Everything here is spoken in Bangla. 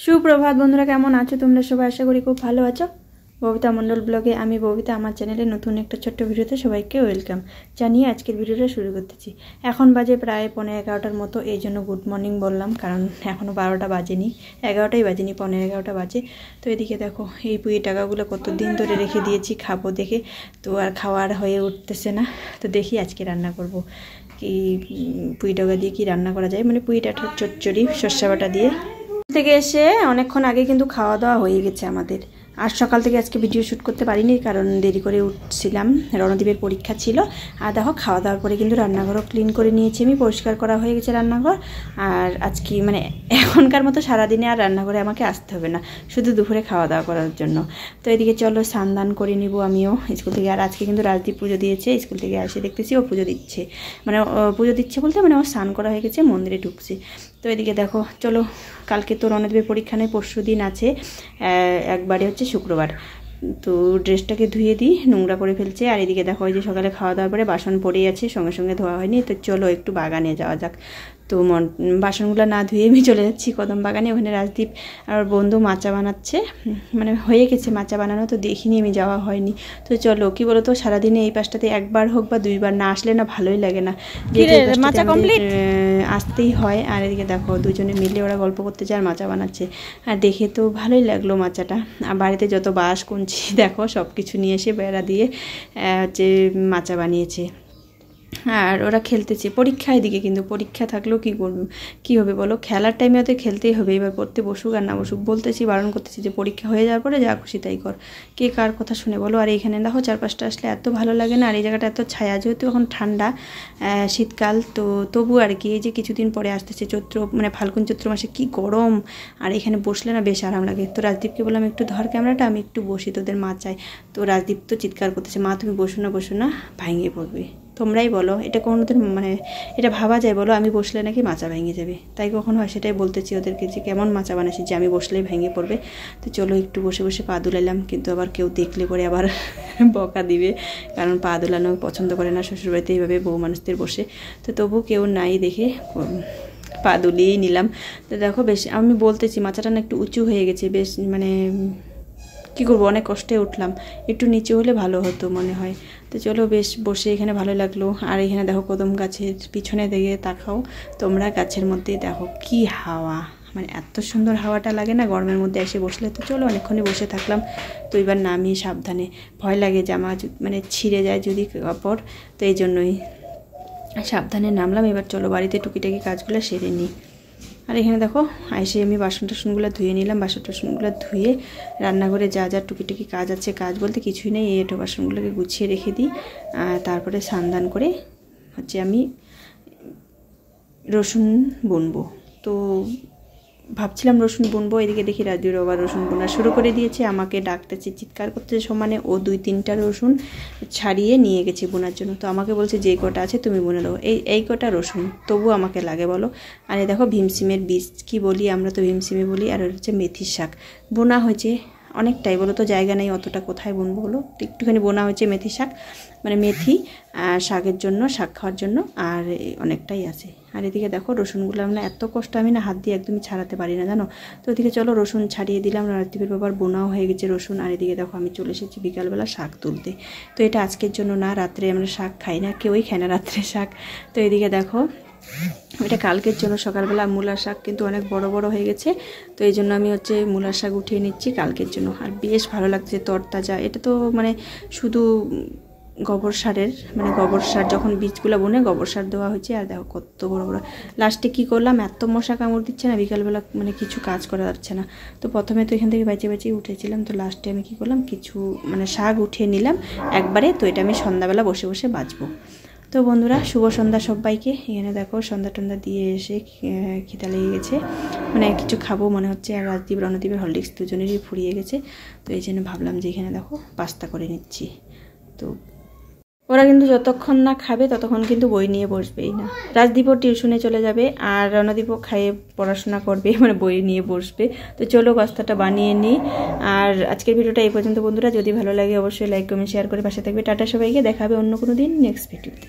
সুপ্রভাত বন্ধুরা, কেমন আছো তোমরা সবাই? আশা করি খুব ভালো আছো। ববিতা মণ্ডল ব্লগে আমি ববিতা, আমার চ্যানেলে নতুন একটা ছোট্ট ভিডিওতে সবাইকে ওয়েলকাম জানিয়ে আজকের ভিডিওটা শুরু করতেছি। এখন বাজে প্রায় 11:15 মতো, এই জন্য গুড মর্নিং বললাম, কারণ এখনও 12টা বাজেনি, 11টাই বাজেনি, 11:15 বাজে। তো এদিকে দেখো এই পুঁই টাকাগুলো কত দিন ধরে রেখে দিয়েছি খাবো দেখে, তো আর খাওয়ার হয়ে উঠতেছে না। তো দেখি আজকে রান্না করব কি, পুঁই টাকা দিয়ে কি রান্না করা যায়, মানে পুঁই টাকার চচ্চড়ি সর্ষে বাটা দিয়ে। থেকে এসে অনেকক্ষণ আগে কিন্তু খাওয়া দাওয়া হয়ে গেছে আমাদের। আর সকাল থেকে আজকে ভিডিও শ্যুট করতে পারিনি, কারণ দেরি করে উঠছিলাম, রণদীপের পরীক্ষা ছিল। আর দেখো খাওয়া দাওয়ার পরে কিন্তু রান্নাঘরও ক্লিন করে নিয়েছি আমি, পরিষ্কার করা হয়ে গেছে রান্নাঘর। আর আজকে মানে এখনকার মতো সারাদিনে আর রান্নাঘরে আমাকে আসতে হবে না, শুধু দুপুরে খাওয়া দাওয়া করার জন্য। তো এদিকে চলো স্নান করে নিব আমিও স্কুল থেকে। আর আজকে কিন্তু রাজদীপ পুজো দিয়েছে, স্কুল থেকে এসে দেখতেছি ও পুজো দিচ্ছে, মানে পুজো দিচ্ছে বলতে মানে ও স্নান করা হয়ে গেছে, মন্দিরে ঢুকছে। তো এদিকে দেখো চলো, কালকে তো রণদীপের পরীক্ষা নেই, পরশু দিন আছে, একবারে হচ্ছে শুক্রবার। তো ড্রেসটাকে ধুয়ে দিই, নোংরা করে ফেলছে। আর এদিকে দেখো ওই যে সকালে খাওয়া দাওয়ার পরে বাসন পড়েই আছে, সঙ্গে সঙ্গে ধোয়া হয়নি। তো চলো একটু বাগানে যাওয়া যাক। তো বাসনগুলো না ধুয়ে আমি চলে যাচ্ছি কদম বাগানে। ওখানে রাজদীপ আর বন্ধু মাচা বানাচ্ছে, মানে হয়ে গেছে মাচা বানানো, তো দেখিনি, আমি যাওয়া হয়নি। তো চলো, কি বলো তো, সারাদিনে এই পাশটাতে একবার হোক বা দুইবার না আসলে না ভালোই লাগে না, আসতেই হয়। আর এদিকে দেখো দুজনে মিলে ওরা গল্প করতে যায় আর মাচা বানাচ্ছে, আর দেখে তো ভালোই লাগলো মাচাটা। আর বাড়িতে যত বাঁশ কুঞ্চি দেখো সব কিছু নিয়ে এসে বেড়া দিয়ে হচ্ছে মাচা বানিয়েছে। আর ওরা খেলতেছে, পরীক্ষা এদিকে, কিন্তু পরীক্ষা থাকলেও কী হবে বলো, খেলার টাইমে ওদের খেলতেই হবে। এবার পড়তে বসুক আর না বসুক, বলতেছি, বারণ করতেছি যে পরীক্ষা হয়ে যাওয়ার পরে যা খুশি তাই কর। কে কার কথা শুনে বলো। আর এইখানে দেখো চারপাশটা আসলে এত ভালো লাগে না, আর এই জায়গাটা এত ছায়া, যেহেতু এখন ঠান্ডা শীতকাল, তো তবু আর কি, এই যে কিছুদিন পরে আসতেছে চৈত্র, মানে ফাল্গুন চৈত্র মাসে কি গরম, আর এখানে বসলে না বেশ আরাম লাগে। তো রাজদীপকে বললাম একটু ধর ক্যামেরাটা, আমি একটু বসি তোদের মাচায়। তো রাজদীপ তো চিৎকার করতেছে, মা তুমি বসো না, ভাঙিয়ে পড়বে। তোমরাই বলো, এটা কোনোদিন মানে এটা ভাবা যায় বলো, আমি বসলে নাকি মাচা ভেঙে যাবে? তাই কখন হয় সেটাই বলতেছি ওদেরকে, যে কেমন মাচা বানাইছি যে আমি বসলেই ভেঙে পড়বে। তো চলো একটু বসে বসে পা দুলাইলাম, কিন্তু আবার কেউ দেখলে পরে আবার বকা দিবে, কারণ পা দুলানো পছন্দ করে না শ্বশুরবাড়িতে এইভাবে বউ মানুষদের বসে। তো তবু কেউ নাই দেখে পা দুলিয়েই নিলাম। তো দেখো বেশ, আমি বলতেছি মাচাটা না একটু উঁচু হয়ে গেছে, বেশ মানে কী করবো, অনেক কষ্টে উঠলাম, একটু নিচে হলে ভালো হতো মনে হয়। তো চলো বেশ বসে এখানে ভালো লাগলো। আর এখানে দেখো কদম গাছের পিছনে দিকে তাকাও তোমরা, গাছের মধ্যে দেখো কি হাওয়া, মানে এত সুন্দর হাওয়াটা লাগে না গরমের মধ্যে এসে বসলে। তো চলো অনেকক্ষণই বসে থাকলাম। তো এবার নামিয়ে সাবধানে, ভয় লাগে জামা মানে ছিঁড়ে যায় যদি কাপড়, তো এই জন্যই সাবধানে নামলাম। এবার চলো বাড়িতে টুকিটাকি কাজগুলো সেরে নিই। আর এখানে দেখো এসে আমি বাসন টাসনগুলো ধুয়ে নিলাম, বাসন টাসনগুলো ধুয়ে রান্নাঘরে যা যা টুকিটাকি কাজ আছে, কাজ বলতে কিছুই নেই, এঁটো বাসনগুলোকে গুছিয়ে রেখে দিই। তারপরে স্নান করে হচ্ছে আমি রসুন বুনবো। তো ভাবছিলাম রসুন বুনবো, এদিকে দেখি রাজুর আবার রসুন বোনা শুরু করে দিয়েছে, আমাকে ডাকতেছে, চিৎকার করতেছে সমানে। ও 2-3টা রসুন ছাড়িয়ে নিয়ে গেছে বোনার জন্য। তো আমাকে বলছে যেই কটা আছে তুমি বুনে দাও, এই কটা রসুন তবু আমাকে লাগে বলো। আর এই দেখো ভীমসিমের বীজ, কি বলি আমরা তো ভীমসিমে বলি। আর হচ্ছে মেথির শাক বোনা হয়েছে অনেকটাই, বলো তো জায়গা নেই অতটা, কোথায় বুনবো বলো। একটুখানি বোনা হয়েছে মেথি শাক, মানে মেথি শাকের জন্য, শাক খাওয়ার জন্য, আর অনেকটাই আছে। আর এদিকে দেখো রসুনগুলো মানে এত কষ্ট, আমি না হাত দিয়ে একদমই ছাড়াতে পারি না জানো। তো ওদিকে চলো রসুন ছাড়িয়ে দিলাম, রাজদীপের বাবার বোনাও হয়ে গেছে রসুন। আর এদিকে দেখো আমি চলে এসেছি বিকালবেলা শাক তুলতে। তো এটা আজকের জন্য না, রাত্রে আমরা শাক খাই না, কেউই খায় না রাত্রে শাক। তো এদিকে দেখো এটা কালকের জন্য সকালবেলা মূলার শাক কিন্তু অনেক বড় বড় হয়ে গেছে, তো এই জন্য আমি হচ্ছে মূলার শাক উঠিয়ে নিচ্ছি কালকের জন্য। আর বেশ ভালো লাগছে, তরতাজা। এটা তো মানে শুধু গোবর সারের, মানে গোবর সার যখন বীজগুলো বনে গোবর সার দেওয়া হয়েছে। আর দেখো কত বড় বড়। লাস্টে কি করলাম, এত মশা কামড় দিচ্ছে না বিকালবেলা, মানে কিছু কাজ করা যাচ্ছে না। তো প্রথমে তো এখান থেকে বাঁচিয়ে উঠেছিলাম, তো লাস্টে আমি কি করলাম, কিছু মানে শাক উঠিয়ে নিলাম একবারে। তো এটা আমি সন্ধ্যাবেলা বসে বসে বাঁচবো। তো বন্ধুরা শুভ সন্ধ্যা সবাইকে। এখানে দেখো সন্ধ্যা টন্ধ্যা দিয়ে এসে খিদা লেগে গেছে, মানে কিছু খাবো মনে হচ্ছে। আর রাজদীপ রণদীপের হরলিক্স দুজনেরই ফুরিয়ে গেছে, তো এই জন্য ভাবলাম যে এখানে দেখো পাস্তা করে নিচ্ছি। তো ওরা কিন্তু যতক্ষণ না খাবে ততক্ষণ কিন্তু বই নিয়ে বসবেই না। রাজদীপও টিউশনে চলে যাবে, আর রণদীপও খাইয়ে পড়াশোনা করবে, মানে বই নিয়ে বসবে। তো চলো পাস্তাটা বানিয়ে নিই। আর আজকের ভিডিওটা এই পর্যন্ত বন্ধুরা, যদি ভালো লাগে অবশ্যই লাইক কমেন্ট শেয়ার করে পাশে থাকবে। টাটা সবাইকে, দেখা হবে অন্য কোনো দিন নেক্সট ভিডিওতে।